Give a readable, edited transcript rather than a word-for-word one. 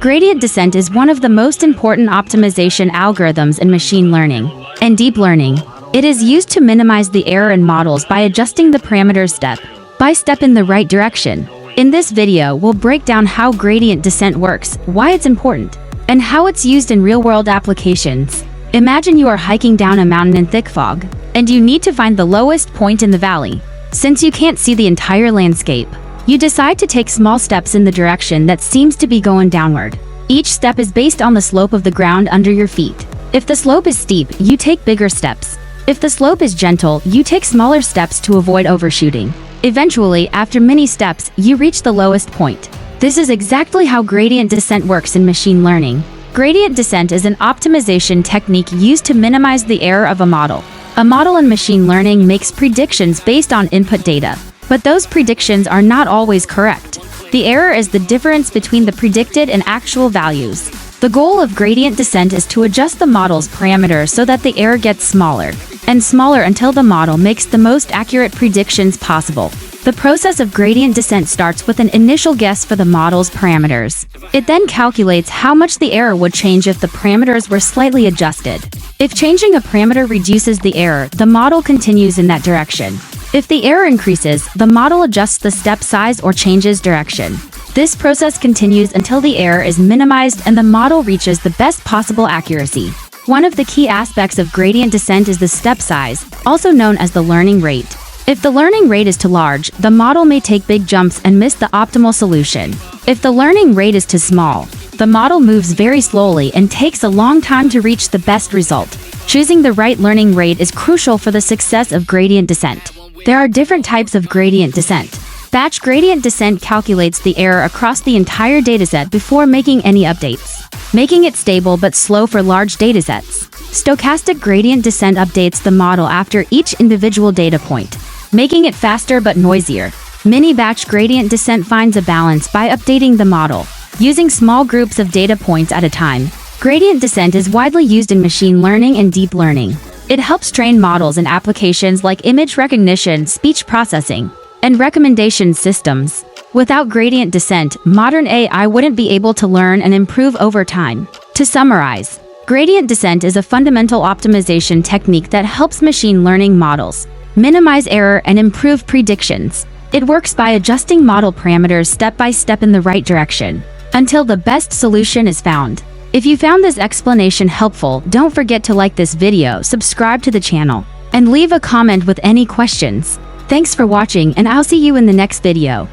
Gradient descent is one of the most important optimization algorithms in machine learning and deep learning. It is used to minimize the error in models by adjusting the parameters step by step in the right direction. In this video, we'll break down how gradient descent works, why it's important, and how it's used in real-world applications. Imagine you are hiking down a mountain in thick fog, and you need to find the lowest point in the valley. Since you can't see the entire landscape, you decide to take small steps in the direction that seems to be going downward. Each step is based on the slope of the ground under your feet. If the slope is steep, you take bigger steps. If the slope is gentle, you take smaller steps to avoid overshooting. Eventually, after many steps, you reach the lowest point. This is exactly how gradient descent works in machine learning. Gradient descent is an optimization technique used to minimize the error of a model. A model in machine learning makes predictions based on input data, but those predictions are not always correct. The error is the difference between the predicted and actual values. The goal of gradient descent is to adjust the model's parameters so that the error gets smaller and smaller until the model makes the most accurate predictions possible. The process of gradient descent starts with an initial guess for the model's parameters. It then calculates how much the error would change if the parameters were slightly adjusted. If changing a parameter reduces the error, the model continues in that direction. If the error increases, the model adjusts the step size or changes direction. This process continues until the error is minimized and the model reaches the best possible accuracy. One of the key aspects of gradient descent is the step size, also known as the learning rate. If the learning rate is too large, the model may take big jumps and miss the optimal solution. If the learning rate is too small, the model moves very slowly and takes a long time to reach the best result. Choosing the right learning rate is crucial for the success of gradient descent. There are different types of gradient descent. Batch gradient descent calculates the error across the entire dataset before making any updates, making it stable but slow for large datasets. Stochastic gradient descent updates the model after each individual data point, making it faster but noisier. Mini-batch gradient descent finds a balance by updating the model, using small groups of data points at a time. Gradient descent is widely used in machine learning and deep learning. It helps train models in applications like image recognition, speech processing, and recommendation systems. Without gradient descent, modern AI wouldn't be able to learn and improve over time. To summarize, gradient descent is a fundamental optimization technique that helps machine learning models minimize error and improve predictions. It works by adjusting model parameters step by step in the right direction until the best solution is found. If you found this explanation helpful, don't forget to like this video, subscribe to the channel, and leave a comment with any questions. Thanks for watching, and I'll see you in the next video.